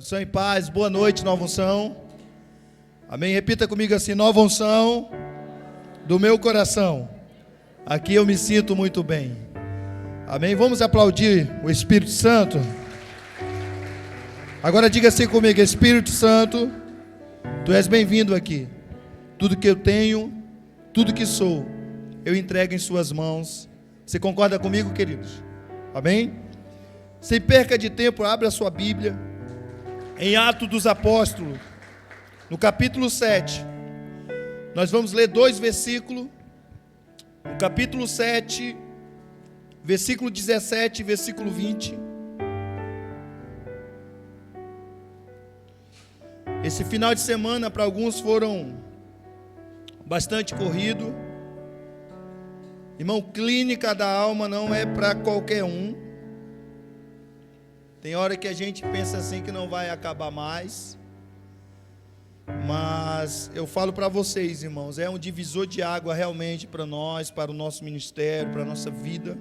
Unção e paz, boa noite, nova unção. Amém? Repita comigo assim: nova unção do meu coração. Aqui eu me sinto muito bem. Amém? Vamos aplaudir o Espírito Santo. Agora diga assim comigo: Espírito Santo, Tu és bem-vindo aqui. Tudo que eu tenho, tudo que sou, eu entrego em Suas mãos. Você concorda comigo, queridos? Amém? Sem perca de tempo, abra a sua Bíblia em Atos dos Apóstolos, no capítulo 7. Nós vamos ler 2 versículos. No capítulo 7, versículo 17 e versículo 20. Esse final de semana para alguns foram bastante corrido. Irmão, clínica da alma não é para qualquer um. Tem hora que a gente pensa assim que não vai acabar mais. Mas eu falo para vocês, irmãos, é um divisor de água realmente para nós, para o nosso ministério, para a nossa vida.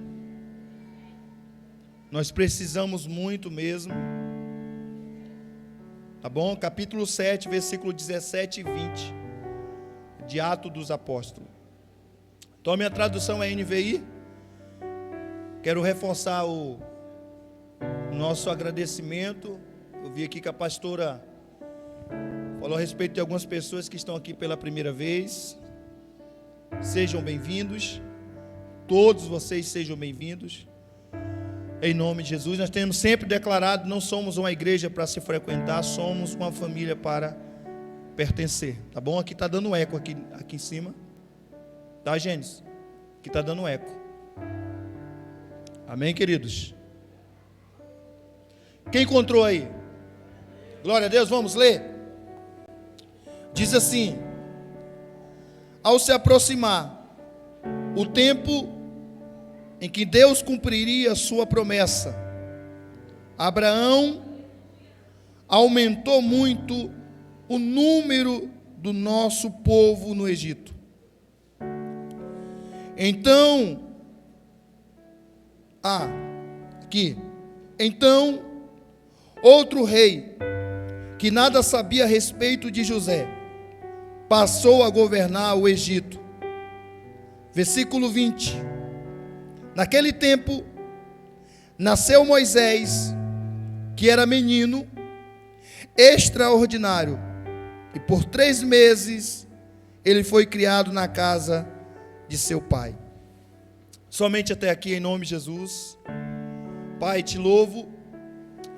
Nós precisamos muito mesmo. Tá bom? Capítulo 7, versículo 17 e 20 de Atos dos Apóstolos. Então a minha tradução é NVI. Quero reforçar o nosso agradecimento. Eu vi aqui que a pastora falou a respeito de algumas pessoas que estão aqui pela primeira vez. Sejam bem-vindos. Todos vocês sejam bem-vindos. Em nome de Jesus. Nós temos sempre declarado: não somos uma igreja para se frequentar, somos uma família para pertencer. Tá bom? Aqui está dando eco aqui em cima. Tá, Gênesis? Aqui está dando eco. Amém, queridos? Quem encontrou aí? Glória a Deus, vamos ler. Diz assim: ao se aproximar o tempo em que Deus cumpriria a sua promessa, Abraão aumentou muito o número do nosso povo no Egito. Então, outro rei, que nada sabia a respeito de José, passou a governar o Egito. Versículo 20. Naquele tempo, nasceu Moisés, que era menino, extraordinário, e por 3 meses ele foi criado na casa de seu pai. Somente até aqui, em nome de Jesus. Pai, te louvo,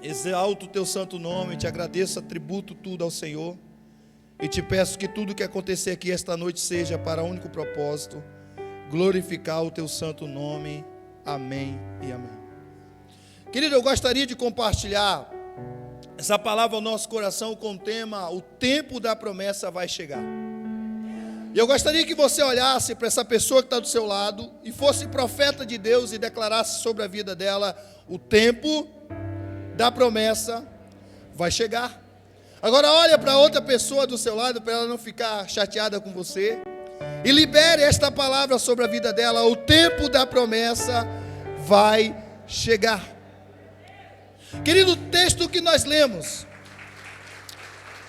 exalto o teu santo nome, te agradeço, atributo tudo ao Senhor, e te peço que tudo que acontecer aqui esta noite seja para o único propósito: glorificar o teu santo nome. Amém e amém. Querido, eu gostaria de compartilhar essa palavra ao nosso coração com o tema: o tempo da promessa vai chegar. E eu gostaria que você olhasse para essa pessoa que está do seu lado e fosse profeta de Deus e declarasse sobre a vida dela: o tempo da promessa vai chegar. Agora olha para outra pessoa do seu lado, para ela não ficar chateada com você, e libere esta palavra sobre a vida dela: o tempo da promessa vai chegar. Querido, o texto que nós lemos,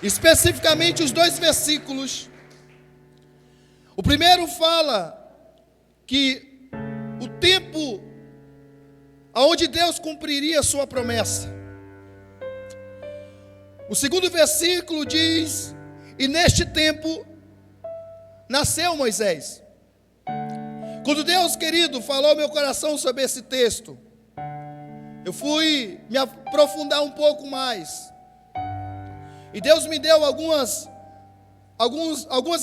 especificamente os 2 versículos, o primeiro fala que o tempo aonde Deus cumpriria a sua promessa. O segundo versículo diz: e neste tempo nasceu Moisés. Quando Deus, querido, falou ao meu coração sobre esse texto, eu fui me aprofundar um pouco mais, e Deus me deu algumas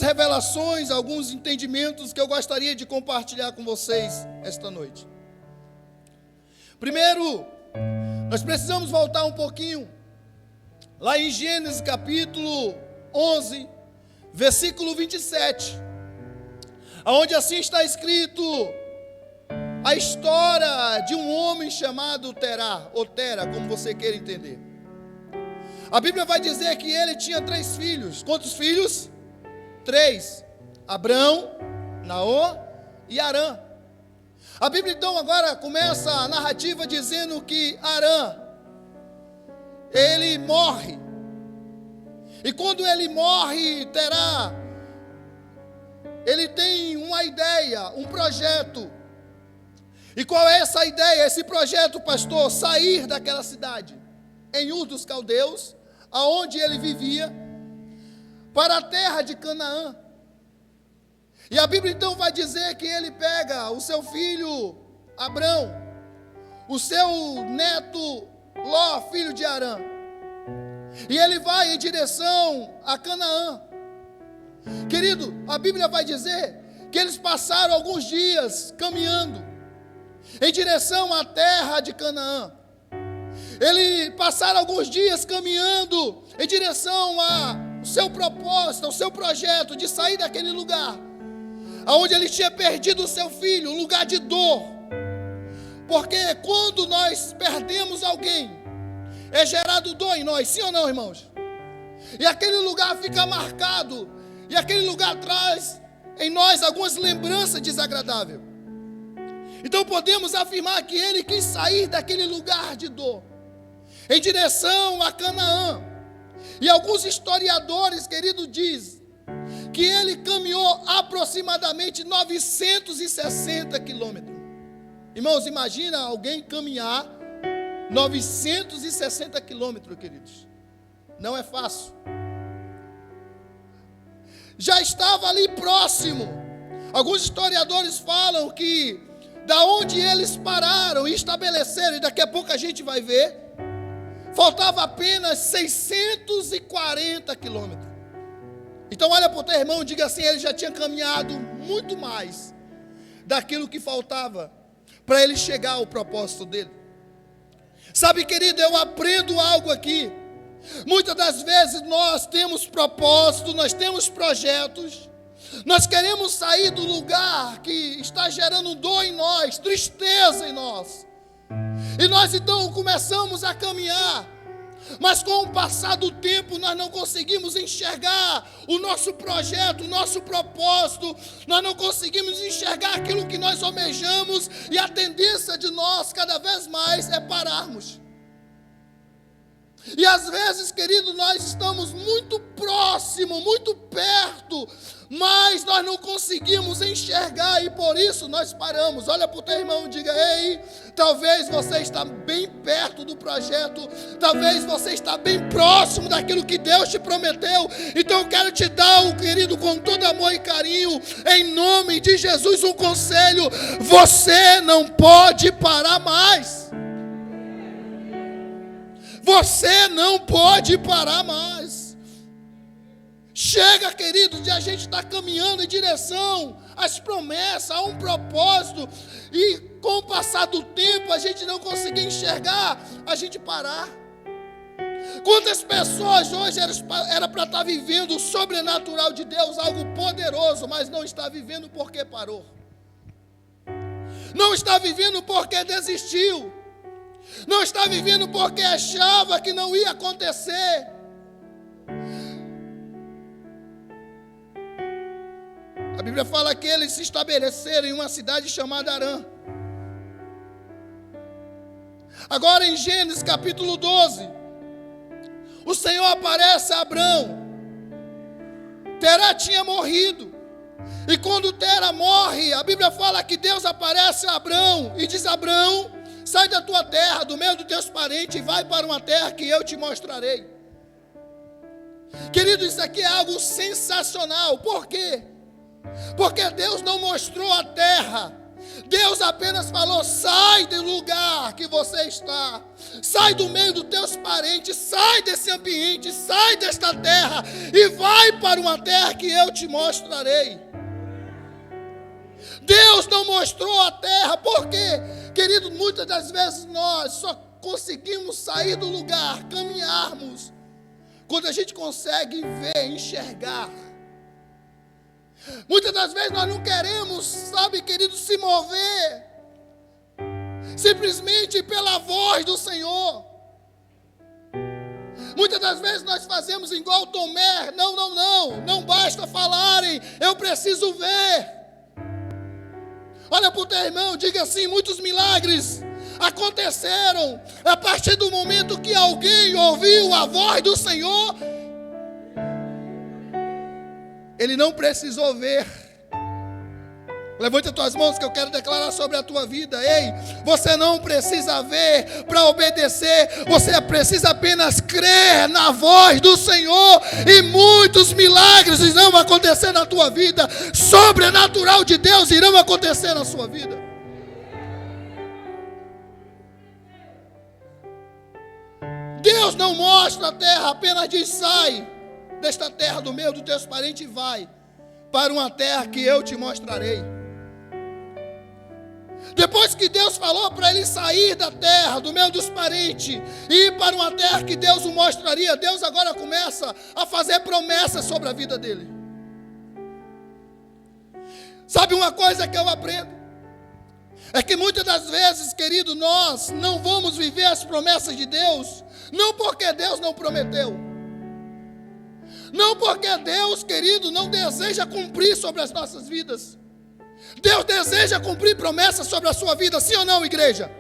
revelações, alguns entendimentos que eu gostaria de compartilhar com vocês esta noite. Primeiro, nós precisamos voltar um pouquinho lá em Gênesis capítulo 11, versículo 27, onde assim está escrito a história de um homem chamado Terá, ou Tera, como você queira entender. A Bíblia vai dizer que ele tinha 3 filhos. Quantos filhos? 3. Abrão, Naor e Arã. A Bíblia então agora começa a narrativa dizendo que Arã ele morre. E quando ele morre, ele tem uma ideia, um projeto. E qual é essa ideia, esse projeto, pastor? Sair daquela cidade, em Ur dos Caldeus, aonde ele vivia, para a terra de Canaã. E a Bíblia então vai dizer que ele pega o seu filho Abrão, o seu neto Ló, filho de Harã, e ele vai em direção a Canaã. Querido, a Bíblia vai dizer que eles passaram alguns dias caminhando em direção à terra de Canaã. Eles passaram alguns dias caminhando em direção ao seu propósito, ao seu projeto de sair daquele lugar onde ele tinha perdido o seu filho, um lugar de dor. Porque quando nós perdemos alguém, é gerado dor em nós, sim ou não, irmãos? E aquele lugar fica marcado, e aquele lugar traz em nós algumas lembranças desagradáveis. Então podemos afirmar que ele quis sair daquele lugar de dor, em direção a Canaã. E alguns historiadores, querido, dizem que ele caminhou aproximadamente 960 quilômetros. Irmãos, imagina alguém caminhar 960 quilômetros, queridos. Não é fácil. Já estava ali próximo. Alguns historiadores falam que da onde eles pararam e estabeleceram, e daqui a pouco a gente vai ver, faltava apenas 640 quilômetros. Então olha para o teu irmão e diga assim: ele já tinha caminhado muito mais daquilo que faltava para ele chegar ao propósito dele. Sabe, querido, eu aprendo algo aqui. Muitas das vezes nós temos propósito, nós temos projetos, nós queremos sair do lugar que está gerando dor em nós, tristeza em nós, e nós então começamos a caminhar, mas com o passar do tempo nós não conseguimos enxergar o nosso projeto, o nosso propósito, nós não conseguimos enxergar aquilo que nós almejamos, e a tendência de nós cada vez mais é pararmos. E às vezes, querido, nós estamos muito próximo, muito perto, mas nós não conseguimos enxergar, e por isso nós paramos. Olha para o teu irmão e diga: ei, talvez você está bem perto do projeto, talvez você está bem próximo daquilo que Deus te prometeu. Então eu quero te dar, querido, com todo amor e carinho, em nome de Jesus, um conselho: você não pode parar mais. Você não pode parar mais. Chega, querido, de a gente estar caminhando em direção às promessas, a um propósito, e com o passar do tempo a gente não conseguir enxergar, a gente parar. Quantas pessoas hoje era para estar vivendo o sobrenatural de Deus, algo poderoso, mas não está vivendo porque parou. Não está vivendo porque desistiu. Não está vivendo porque achava que não ia acontecer. A Bíblia fala que eles se estabeleceram em uma cidade chamada Harã. Agora em Gênesis capítulo 12, o Senhor aparece a Abrão. Terá tinha morrido. E quando Tera morre, a Bíblia fala que Deus aparece a Abrão e diz: Abrão, sai da tua terra, do meio dos teus parentes, e vai para uma terra que eu te mostrarei. Querido, isso aqui é algo sensacional. Por quê? Porque Deus não mostrou a terra. Deus apenas falou: sai do lugar que você está, sai do meio dos teus parentes, sai desse ambiente, sai desta terra e vai para uma terra que eu te mostrarei. Deus não mostrou a terra. Por quê? Querido, muitas das vezes nós só conseguimos sair do lugar, caminharmos, quando a gente consegue ver, enxergar. Muitas das vezes nós não queremos, sabe, querido, se mover simplesmente pela voz do Senhor. Muitas das vezes nós fazemos igual Tomé: não basta falarem, eu preciso ver. Olha para o teu irmão, diga assim: muitos milagres aconteceram a partir do momento que alguém ouviu a voz do Senhor. Ele não precisou ver. Levante as tuas mãos que eu quero declarar sobre a tua vida. Ei, você não precisa ver para obedecer. Você precisa apenas crer na voz do Senhor. E muitos milagres irão acontecer na tua vida. Sobrenatural de Deus irão acontecer na sua vida. Deus não mostra a terra, apenas diz: sai desta terra do meio dos teus parentes e vai para uma terra que eu te mostrarei. Depois que Deus falou para ele sair da terra, do meio dos parentes, e ir para uma terra que Deus o mostraria, Deus agora começa a fazer promessas sobre a vida dele. Sabe uma coisa que eu aprendo? É que muitas das vezes, querido, nós não vamos viver as promessas de Deus, não porque Deus não prometeu, não porque Deus, querido, não deseja cumprir sobre as nossas vidas. Deus deseja cumprir promessas sobre a sua vida, sim ou não, igreja?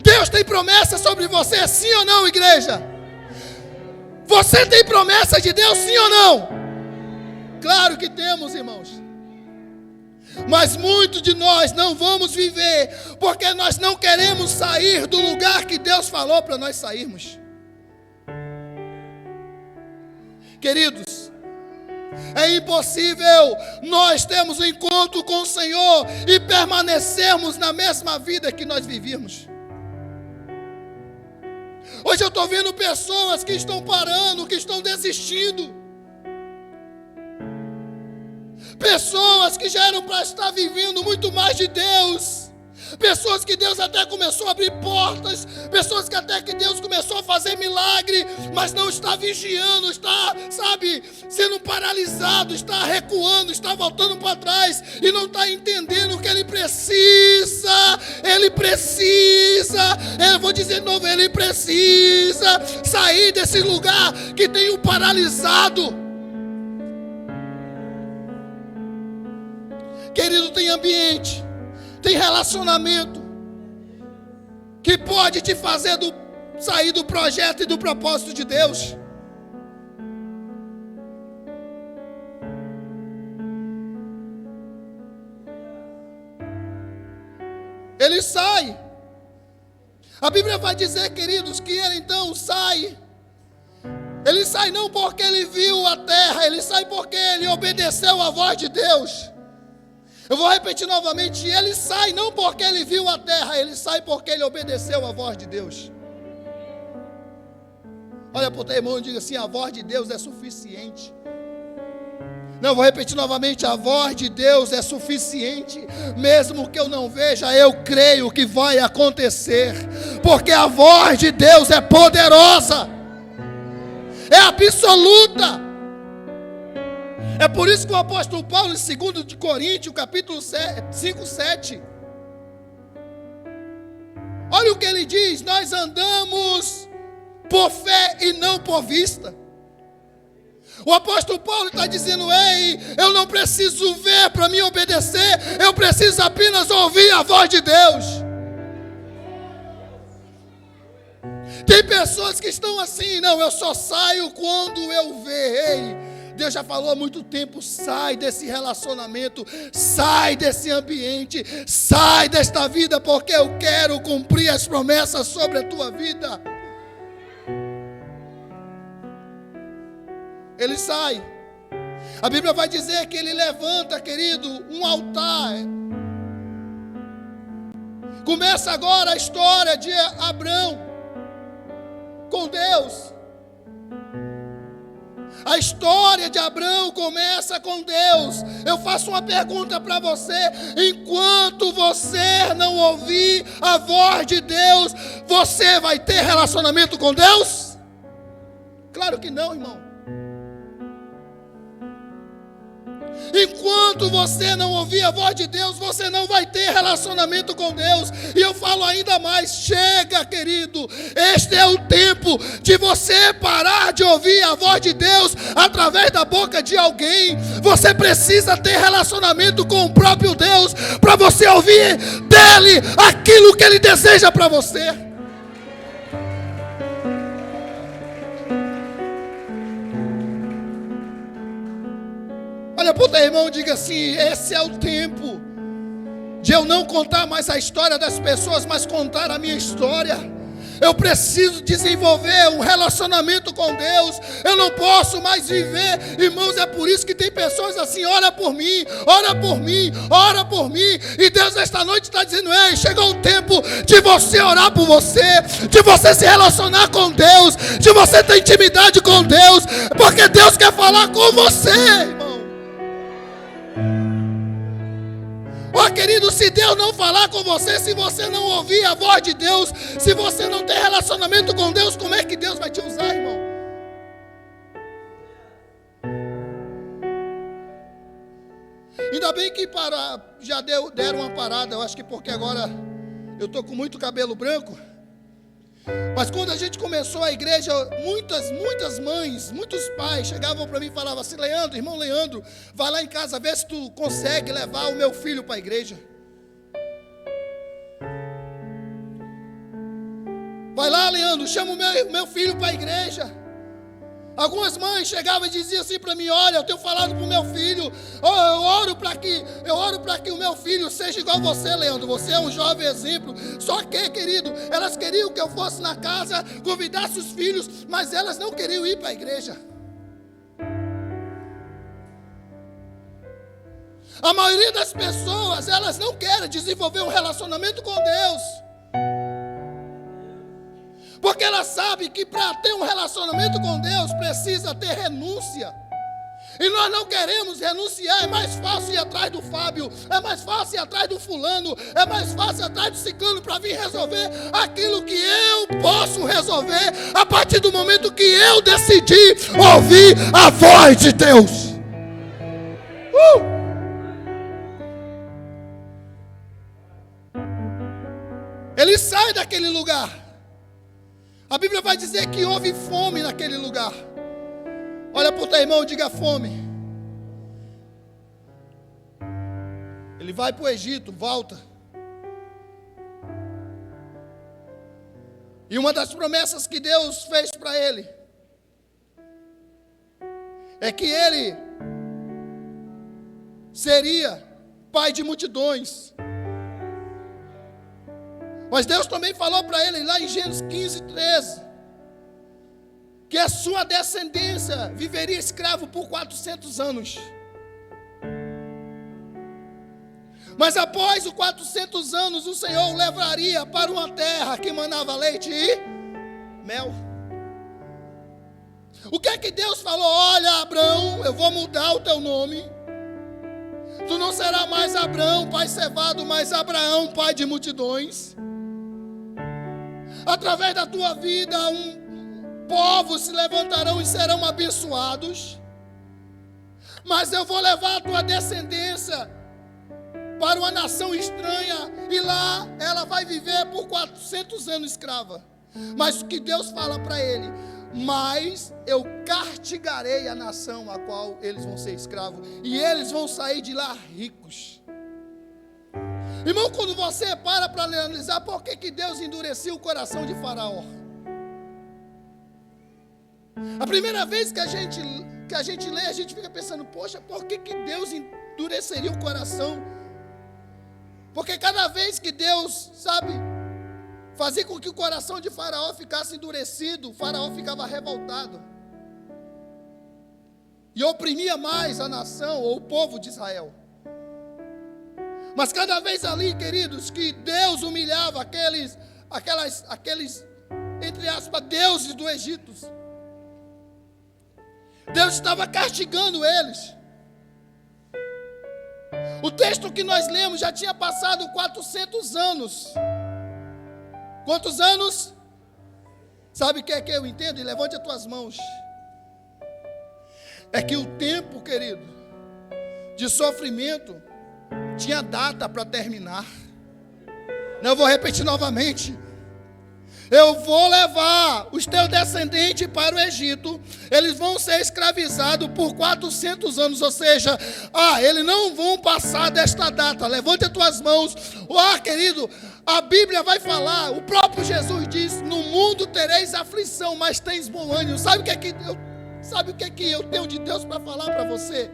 Deus tem promessas sobre você, sim ou não, igreja? Você tem promessas de Deus, sim ou não? Claro que temos, irmãos. Mas muitos de nós não vamos viver, porque nós não queremos sair do lugar que Deus falou para nós sairmos. Queridos, é impossível nós termos um encontro com o Senhor e permanecermos na mesma vida que nós vivíamos. Hoje eu estou vendo pessoas que estão parando, que estão desistindo. Pessoas que já eram para estar vivendo muito mais de Deus. Pessoas que Deus até começou a abrir portas. Pessoas que até que Deus começou a fazer milagre, mas não está vigiando, está, sabe, sendo paralisado, está recuando, está voltando para trás e não está entendendo que ele precisa, eu vou dizer de novo, ele precisa sair desse lugar que tem o paralisado. Querido, tem ambiente, tem relacionamento que pode te fazer sair do projeto e do propósito de Deus. Ele sai. A Bíblia vai dizer, queridos, que ele então sai. Ele sai não porque ele viu a terra, ele sai porque ele obedeceu a voz de Deus. Eu vou repetir novamente, ele sai não porque ele viu a terra, ele sai porque ele obedeceu a voz de Deus. Olha para o teu irmão e diga assim: a voz de Deus é suficiente. Não, eu vou repetir novamente, a voz de Deus é suficiente. Mesmo que eu não veja, eu creio que vai acontecer, porque a voz de Deus é poderosa, é absoluta. É por isso que o apóstolo Paulo, em 2 Coríntios, capítulo 5, 7, olha o que ele diz: nós andamos por fé e não por vista. O apóstolo Paulo está dizendo: ei, eu não preciso ver para me obedecer, eu preciso apenas ouvir a voz de Deus. Tem pessoas que estão assim: não, eu só saio quando eu ver. Ei, Deus já falou há muito tempo: sai desse relacionamento, sai desse ambiente, sai desta vida, porque eu quero cumprir as promessas sobre a tua vida. Ele sai. A Bíblia vai dizer que ele levanta, querido, um altar. Começa agora a história de Abrão com Deus. A história de Abrão começa com Deus. Eu faço uma pergunta para você: enquanto você não ouvir a voz de Deus, você vai ter relacionamento com Deus? Claro que não, irmão. Enquanto você não ouvir a voz de Deus, você não vai ter relacionamento com Deus. E eu falo ainda mais, chega, querido, este é o tempo de você parar de ouvir a voz de Deus através da boca de alguém. Você precisa ter relacionamento com o próprio Deus, para você ouvir dele aquilo que ele deseja para você. Olha para o teu irmão e diga assim: esse é o tempo de eu não contar mais a história das pessoas, mas contar a minha história. Eu preciso desenvolver um relacionamento com Deus. Eu não posso mais viver, irmãos. É por isso que tem pessoas assim: ora por mim, ora por mim, ora por mim. E Deus esta noite está dizendo: ei, chegou o tempo de você orar por você, de você se relacionar com Deus, de você ter intimidade com Deus, porque Deus quer falar com você, irmão. Oh, querido, se Deus não falar com você, se você não ouvir a voz de Deus, se você não tem relacionamento com Deus, como é que Deus vai te usar, irmão? Ainda bem que já deram uma parada, eu acho que porque agora eu estou com muito cabelo branco. Mas quando a gente começou a igreja, muitas mães, muitos pais chegavam para mim e falavam assim: Leandro, irmão Leandro, vai lá em casa, vê se tu consegue levar o meu filho para a igreja. Vai lá, Leandro, chama o meu filho para a igreja. Algumas mães chegavam e diziam assim para mim: olha, eu tenho falado para o meu filho, eu oro para que o meu filho seja igual a você, Leandro. Você é um jovem exemplo. Só que, querido, elas queriam que eu fosse na casa, convidasse os filhos, mas elas não queriam ir para a igreja. A maioria das pessoas, elas não querem desenvolver um relacionamento com Deus, porque ela sabe que para ter um relacionamento com Deus precisa ter renúncia. E nós não queremos renunciar. É mais fácil ir atrás do Fábio, é mais fácil ir atrás do fulano, é mais fácil ir atrás do ciclano para vir resolver aquilo que eu posso resolver a partir do momento que eu decidi ouvir a voz de Deus. Ele sai daquele lugar. A Bíblia vai dizer que houve fome naquele lugar. Olha para o teu irmão e diga: fome. Ele vai para o Egito, volta. E uma das promessas que Deus fez para ele é que ele seria pai de multidões. Mas Deus também falou para ele lá em Gênesis 15:13, que a sua descendência viveria escravo por 400 anos. Mas após os 400 anos, o Senhor o levaria para uma terra que manava leite e mel. O que é que Deus falou? Olha, Abraão, eu vou mudar o teu nome. Tu não será mais Abraão, pai cevado, mas Abraão, pai de multidões. Através da tua vida, povos se levantarão e serão abençoados. Mas eu vou levar a tua descendência para uma nação estranha, e lá ela vai viver por 400 anos escrava. Mas o que Deus fala para ele: mas eu castigarei a nação a qual eles vão ser escravos, e eles vão sair de lá ricos. Irmão, quando você para analisar por que Deus endureceu o coração de Faraó, a primeira vez que a gente lê, a gente fica pensando: poxa, por que Deus endureceria o coração? Porque cada vez que Deus, fazia com que o coração de Faraó ficasse endurecido, Faraó ficava revoltado e oprimia mais a nação ou o povo de Israel. Mas cada vez ali, queridos, que Deus humilhava aqueles, entre aspas, deuses do Egito, Deus estava castigando eles. O texto que nós lemos já tinha passado 400 anos. Quantos anos? Sabe o que é que eu entendo? E levante as tuas mãos. É que o tempo, querido, de sofrimento tinha data para terminar. Eu vou repetir novamente. Eu vou levar os teus descendentes para o Egito. Eles vão ser escravizados por 400 anos. Ou seja, eles não vão passar desta data. Levante as tuas mãos. Querido, a Bíblia vai falar. O próprio Jesus diz: no mundo tereis aflição, mas tens bom ânimo. Sabe o que é que eu tenho de Deus para falar para você?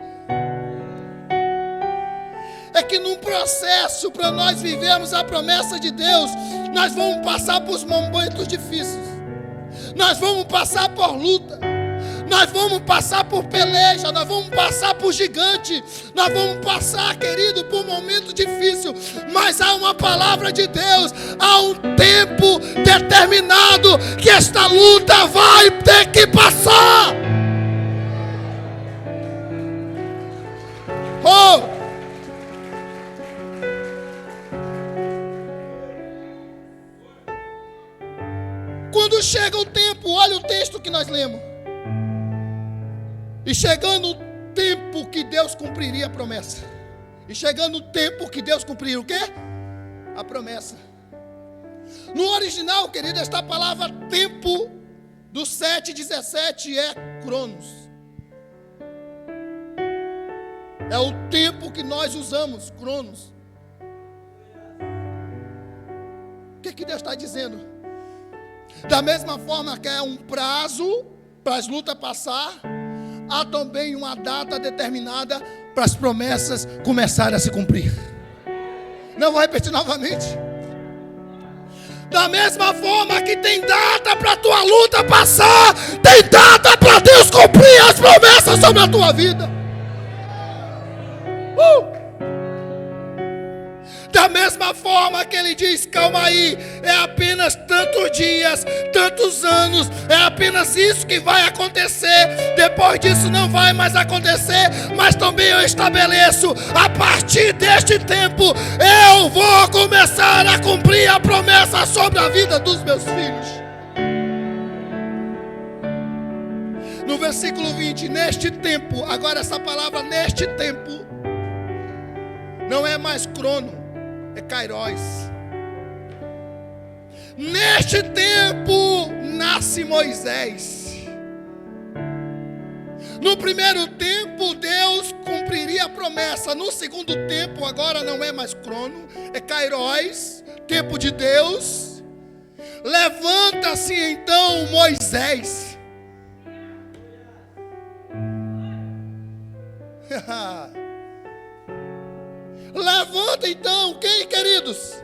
É que num processo para nós vivermos a promessa de Deus, nós vamos passar por momentos difíceis, nós vamos passar por luta, nós vamos passar por peleja, nós vamos passar por gigante, nós vamos passar, querido, por momentos difíceis, mas há uma palavra de Deus, há um tempo determinado que esta luta vai ter que passar. Quando chega o tempo, olha o texto que nós lemos. E chegando o tempo que Deus cumpriria a promessa. E chegando o tempo que Deus cumpriria o quê? A promessa. No original, querido, esta palavra tempo, do 7:17 é cronos. É o tempo que nós usamos, cronos. O que Deus está dizendo? Da mesma forma que é um prazo para as lutas passar, há também uma data determinada para as promessas começarem a se cumprir. Não vou repetir novamente. Da mesma forma que tem data para a tua luta passar, tem data para Deus cumprir as promessas sobre a tua vida. Da mesma forma que ele diz: calma aí, é apenas tantos dias, tantos anos, é apenas isso que vai acontecer, depois disso não vai mais acontecer, mas também eu estabeleço, a partir deste tempo, eu vou começar a cumprir a promessa sobre a vida dos meus filhos. No versículo 20, neste tempo, agora essa palavra neste tempo, não é mais crono, é kairos. Neste tempo nasce Moisés. No primeiro tempo Deus cumpriria a promessa. No segundo tempo, agora não é mais crono, é kairos, tempo de Deus. Levanta-se então Moisés. Levanta então, quem, queridos?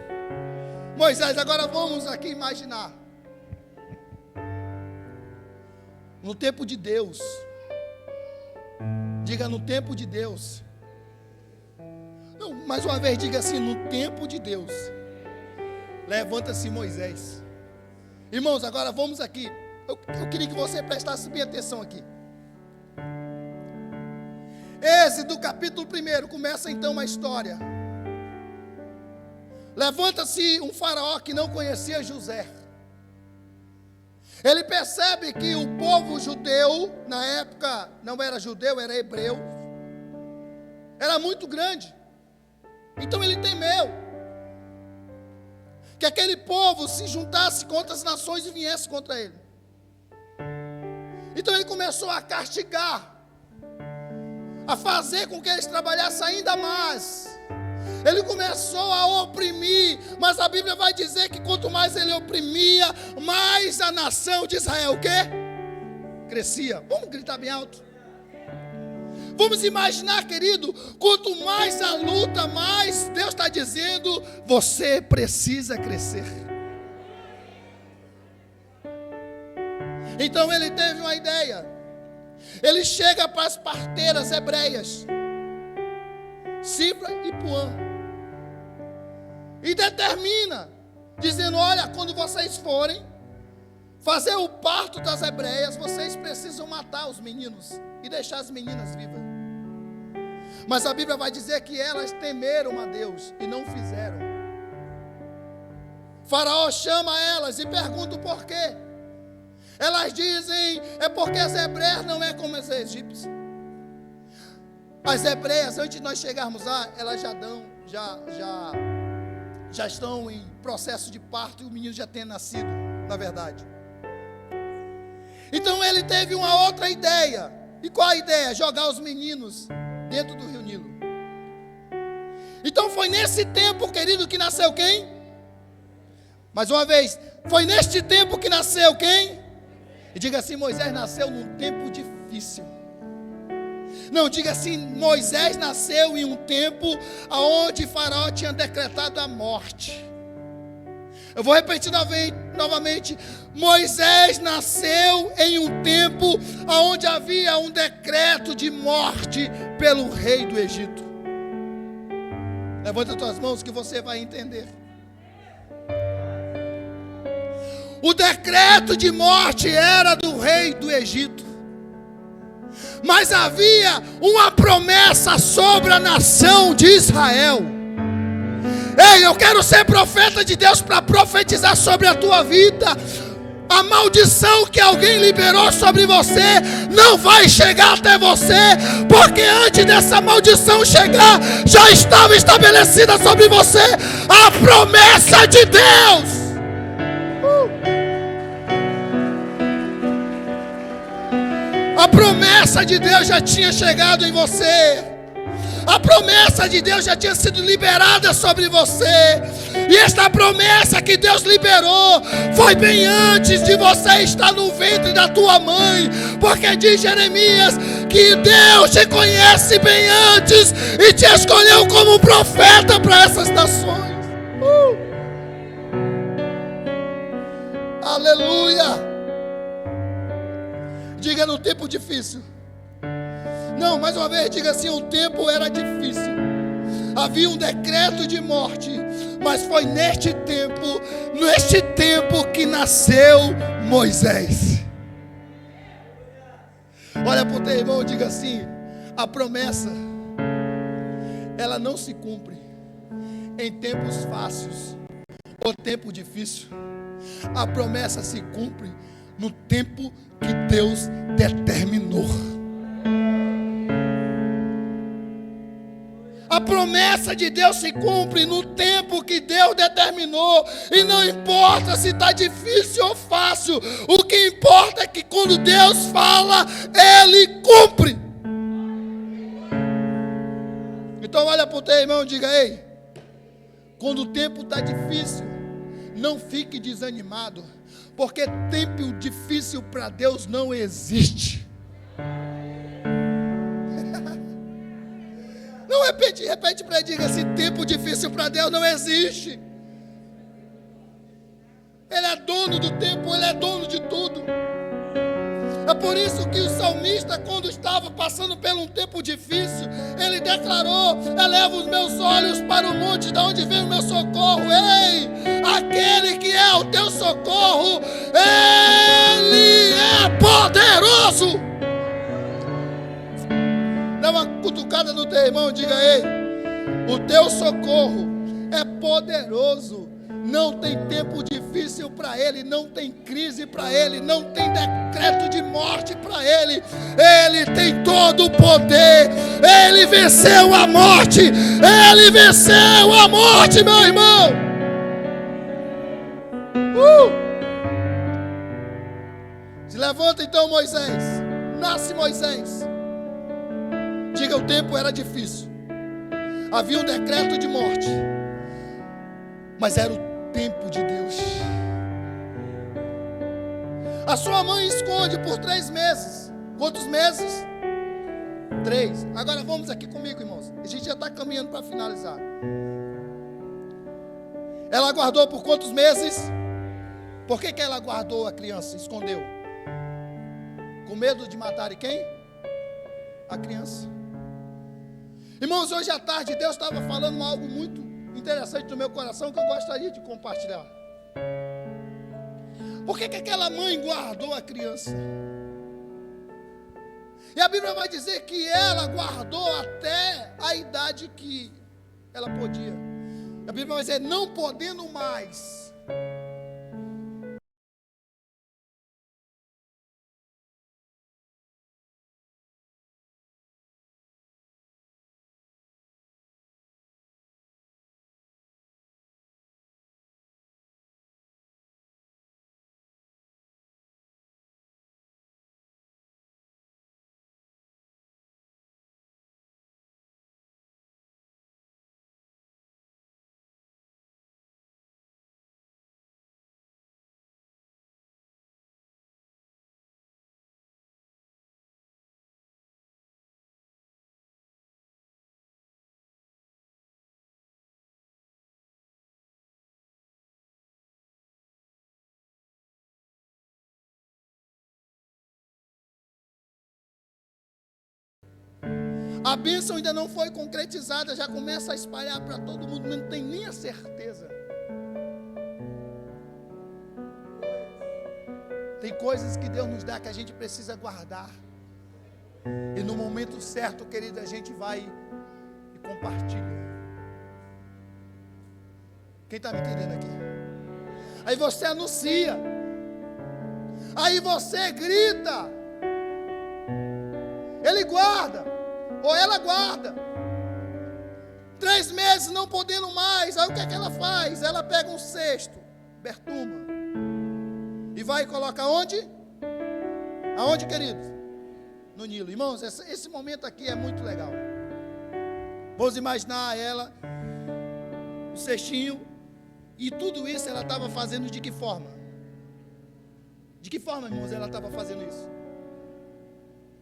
Moisés. Agora vamos aqui imaginar. No tempo de Deus. Diga: no tempo de Deus. Não, mais uma vez, diga assim: no tempo de Deus. Levanta-se Moisés. Irmãos, agora vamos aqui. Eu queria que você prestasse bem atenção aqui. Êxodo capítulo 1, começa então uma história. Levanta-se um faraó que não conhecia José. Ele percebe que o povo judeu, na época não era judeu, era hebreu, era muito grande. Então ele temeu que aquele povo se juntasse com outras nações e viesse contra ele. Então ele começou a castigar, a fazer com que eles trabalhassem ainda mais. Ele começou a oprimir, mas a Bíblia vai dizer que quanto mais ele oprimia, mais a nação de Israel, o quê? Crescia. Vamos gritar bem alto. Vamos imaginar, querido, quanto mais a luta, mais Deus está dizendo: você precisa crescer. Então ele teve uma ideia. Ele chega para as parteiras hebreias, Sifra e Puã, e determina, dizendo: olha, quando vocês forem fazer o parto das hebreias, vocês precisam matar os meninos e deixar as meninas vivas. Mas a Bíblia vai dizer que elas temeram a Deus e não fizeram. Faraó chama elas e pergunta o porquê. Elas dizem: é porque as hebreias não é como as egípcias. As hebreias, antes de nós chegarmos lá, elas já estão em processo de parto e o menino já tem nascido, na verdade. Então ele teve uma outra ideia. E qual a ideia? Jogar os meninos dentro do Rio Nilo. Então foi nesse tempo, querido, que nasceu quem? Mais uma vez, foi neste tempo que nasceu quem? E diga assim: Moisés nasceu num tempo difícil. Não, diga assim: Moisés nasceu em um tempo onde Faraó tinha decretado a morte. Eu vou repetir novamente. Moisés nasceu em um tempo onde havia um decreto de morte pelo rei do Egito. Levanta as tuas mãos que você vai entender. O decreto de morte era do rei do Egito. Mas havia uma promessa sobre a nação de Israel. Ei, eu quero ser profeta de Deus para profetizar sobre a tua vida. A maldição que alguém liberou sobre você não vai chegar até você, porque antes dessa maldição chegar, já estava estabelecida sobre você a promessa de Deus. A promessa de Deus já tinha chegado em você. A promessa de Deus já tinha sido liberada sobre você. E esta promessa que Deus liberou foi bem antes de você estar no ventre da tua mãe. Porque diz Jeremias que Deus te conhece bem antes e te escolheu como profeta para essas nações. Aleluia. Diga: no tempo difícil. Não, mais uma vez, diga assim: o tempo era difícil. Havia um decreto de morte. Mas foi neste tempo que nasceu Moisés. Olha para o teu irmão e diga assim: a promessa, ela não se cumpre em tempos fáceis ou tempo difícil. A promessa se cumpre no tempo que Deus determinou. A promessa de Deus se cumpre no tempo que Deus determinou. E não importa se está difícil ou fácil. O que importa é que quando Deus fala, Ele cumpre. Então olha para o teu irmão e diga: ei, quando o tempo está difícil, não fique desanimado. Porque tempo difícil para Deus não existe. Não, repete para ele, diga assim: tempo difícil para Deus não existe. Ele é dono do tempo, Ele é dono de tudo. É por isso que o salmista, quando estava passando por um tempo difícil, ele declarou: eleva os meus olhos para o monte, de onde vem o meu socorro. Ei, aquele que é o teu socorro, Ele é poderoso. Dá uma cutucada no teu irmão e diga: ei, o teu socorro é poderoso. Não tem tempo difícil para Ele, não tem crise para Ele, não tem decreto de morte para Ele. Ele tem todo o poder. Ele venceu a morte. Ele venceu a morte, meu irmão. Se levanta então, Moisés. Nasce Moisés. Diga: o tempo era difícil. Havia um decreto de morte. Mas era o tempo de Deus. A sua mãe esconde por 3 meses. Quantos meses? 3. Agora vamos aqui comigo, irmãos. A gente já está caminhando para finalizar. Ela guardou por quantos meses? Por que ela guardou a criança? Escondeu? Com medo de matar quem? A criança. Irmãos, hoje à tarde Deus estava falando algo muito interessante no meu coração que eu gostaria de compartilhar. Por que aquela mãe guardou a criança? E a Bíblia vai dizer que ela guardou até a idade que ela podia. A Bíblia vai dizer: não podendo mais. A bênção ainda não foi concretizada, já começa a espalhar para todo mundo, não tem nem a certeza. Tem coisas que Deus nos dá que a gente precisa guardar. E no momento certo, querido, a gente vai e compartilha. Quem está me entendendo aqui? Aí você anuncia. Aí você grita. Ele guarda. Ou ela guarda. 3 meses não podendo mais. Aí o que é que ela faz? Ela pega um cesto, bertuma, e vai e coloca onde? Aonde, queridos? No Nilo. Irmãos, esse momento aqui é muito legal. Vamos imaginar ela, o cestinho, e tudo isso ela estava fazendo de que forma? De que forma, irmãos, ela estava fazendo isso?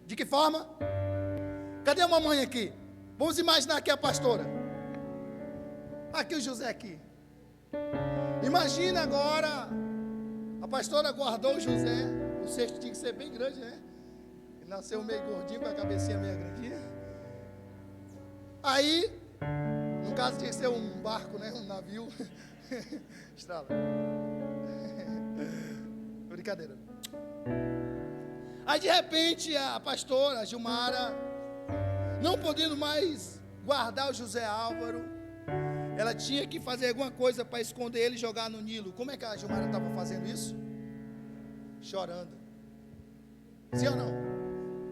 De que forma? Cadê a mamãe aqui? Vamos imaginar aqui a pastora. Aqui o José aqui. Imagina agora, a pastora guardou o José. O cesto tinha que ser bem grande, né? Ele nasceu meio gordinho, com a cabecinha meio grandinha. Aí, no caso tinha que ser um barco, né? Um navio. Estrala. Brincadeira. Aí de repente a pastora, a Gilmara, não podendo mais guardar o José Álvaro, ela tinha que fazer alguma coisa para esconder ele e jogar no Nilo. Como é que a Gilmara estava fazendo isso? Chorando. Sim ou não?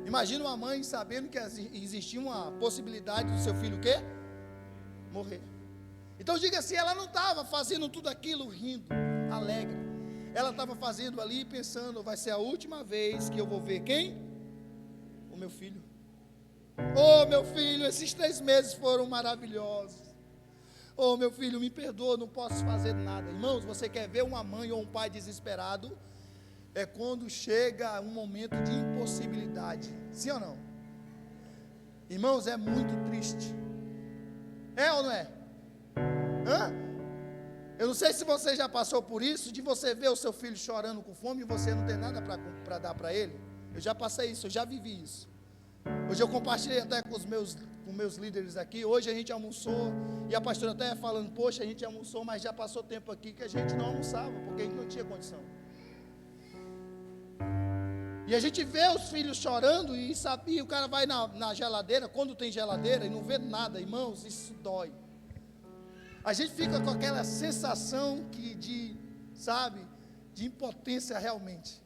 Imagina uma mãe sabendo que existia uma possibilidade do seu filho o quê? Morrer. Então diga assim, ela não estava fazendo tudo aquilo rindo, alegre. Ela estava fazendo ali pensando, vai ser a última vez que eu vou ver quem? O meu filho. Oh, meu filho, esses 3 meses foram maravilhosos. Oh, meu filho, me perdoa, não posso fazer nada. Irmãos, você quer ver uma mãe ou um pai desesperado? É quando chega um momento de impossibilidade. Sim ou não? Irmãos, é muito triste. É ou não é? Hã? Eu não sei se você já passou por isso, de você ver o seu filho chorando com fome e você não tem nada para dar para ele. Eu já passei isso, eu já vivi isso. Hoje eu compartilhei até com os meus líderes aqui. Hoje a gente almoçou e a pastora até falando, poxa, a gente almoçou, mas já passou tempo aqui que a gente não almoçava, porque a gente não tinha condição. E a gente vê os filhos chorando e sabia, o cara vai na geladeira, quando tem geladeira e não vê nada, irmãos, isso dói. A gente fica com aquela sensação de impotência realmente.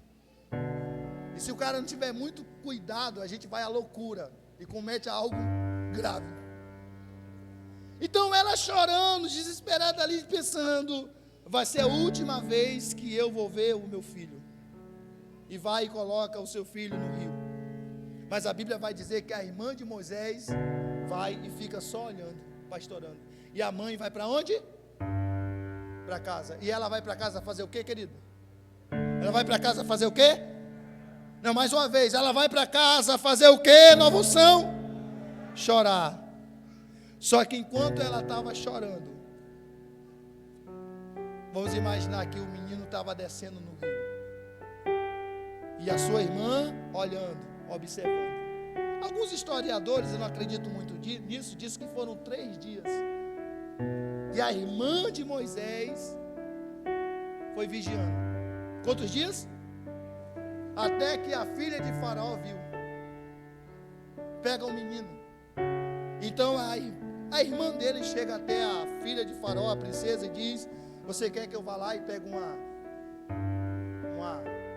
E se o cara não tiver muito cuidado, a gente vai à loucura e comete algo grave. Então ela chorando, desesperada ali, pensando, vai ser a última vez que eu vou ver o meu filho. E vai e coloca o seu filho no rio. Mas a Bíblia vai dizer que a irmã de Moisés vai e fica só olhando, pastorando. E a mãe vai para onde? Para casa. E ela vai para casa fazer o quê, querido? Ela vai para casa fazer o quê? Não, mais uma vez, ela vai para casa fazer o quê, nova unção? Chorar. Só que enquanto ela estava chorando, vamos imaginar que o menino estava descendo no rio. E a sua irmã olhando, observando. Alguns historiadores, eu não acredito muito nisso, dizem que foram 3 dias. E a irmã de Moisés foi vigiando. Quantos dias? Até que a filha de Faraó viu. Pega o menino. Então a irmã dele chega até a filha de Faraó, a princesa, e diz, você quer que eu vá lá e pegue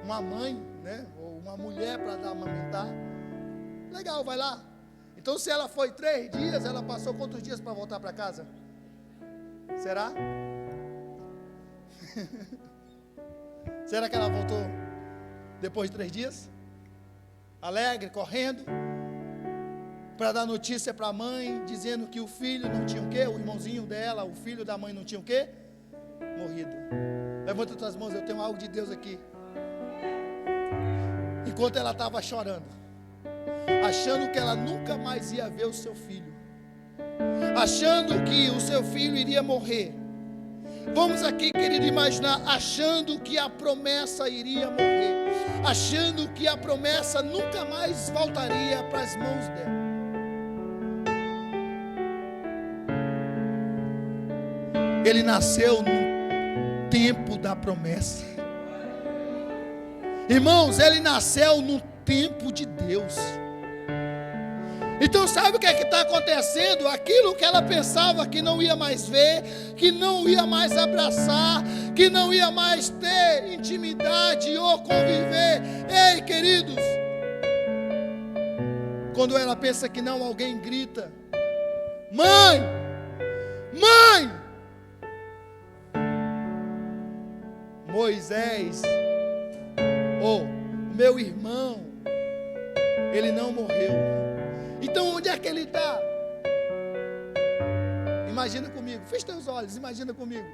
uma mãe, né? Ou uma mulher para dar amamentar? Legal, vai lá. Então se ela foi 3 dias, ela passou quantos dias para voltar para casa? Será? Será que ela voltou depois de 3 dias? Alegre, correndo, para dar notícia para a mãe, dizendo que o filho não tinha o quê? O irmãozinho dela, o filho da mãe não tinha o quê? Morrido. Levanta as tuas mãos, eu tenho algo de Deus aqui. Enquanto ela estava chorando, achando que ela nunca mais ia ver o seu filho, achando que o seu filho iria morrer. Vamos aqui, querido, imaginar, achando que a promessa iria morrer, achando que a promessa nunca mais voltaria para as mãos dela. ele nasceu no tempo da promessa. Irmãos, ele nasceu no tempo de Deus. Então sabe o que é que está acontecendo? Aquilo que ela pensava que não ia mais ver, que não ia mais abraçar, que não ia mais ter intimidade ou conviver. Ei, queridos, quando ela pensa que não, alguém grita: mãe, mãe! Moisés, meu irmão, ele não morreu. Então onde é que ele está? Imagina comigo, fecha teus olhos, imagina comigo.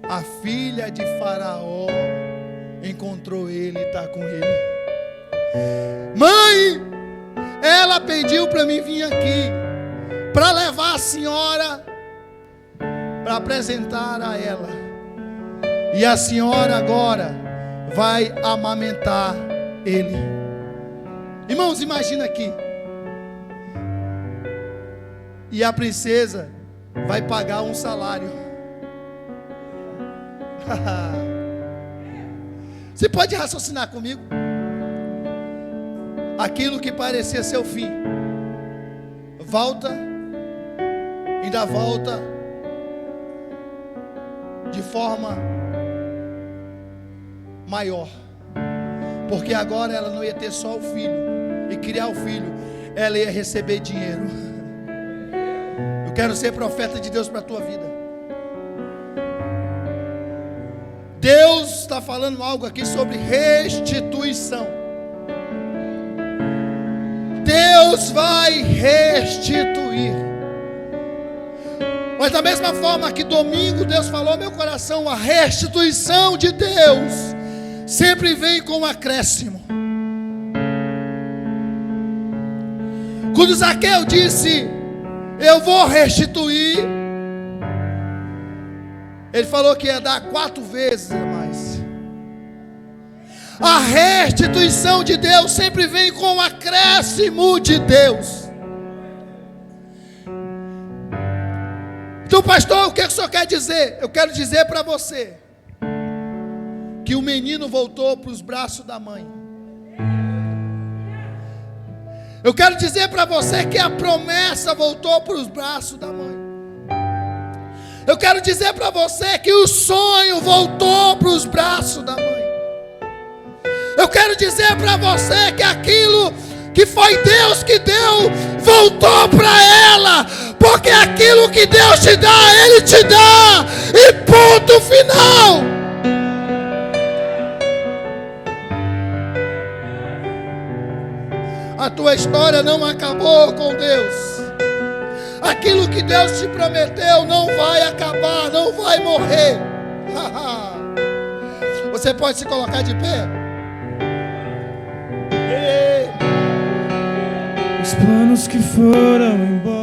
A filha de Faraó encontrou ele e está com ele. Mãe, ela pediu para mim vir aqui, para levar a senhora, para apresentar a ela. E a senhora agora vai amamentar ele. Irmãos, imagina aqui. E a princesa vai pagar um salário. Você pode raciocinar comigo? Aquilo que parecia ser o fim, volta, ainda volta de forma maior. Porque agora ela não ia ter só o filho e criar o filho, ela ia receber dinheiro. Eu quero ser profeta de Deus para a tua vida. Deus está falando algo aqui sobre restituição. Deus vai restituir. Mas da mesma forma que domingo Deus falou ao meu coração, a restituição de Deus sempre vem com um acréscimo. Quando Zaqueu disse: eu vou restituir, ele falou que ia dar 4 vezes a mais. A restituição de Deus sempre vem com um acréscimo de Deus. Então, pastor, o que o senhor quer dizer? Eu quero dizer para você que o menino voltou para os braços da mãe. Eu quero dizer para você que a promessa voltou para os braços da mãe. Eu quero dizer para você que o sonho voltou para os braços da mãe. Eu quero dizer para você que aquilo que foi Deus que deu, voltou para ela. Porque aquilo que Deus te dá, Ele te dá. E ponto final. A tua história não acabou com Deus. Aquilo que Deus te prometeu não vai acabar, não vai morrer. Você pode se colocar de pé? Ei. Os planos que foram embora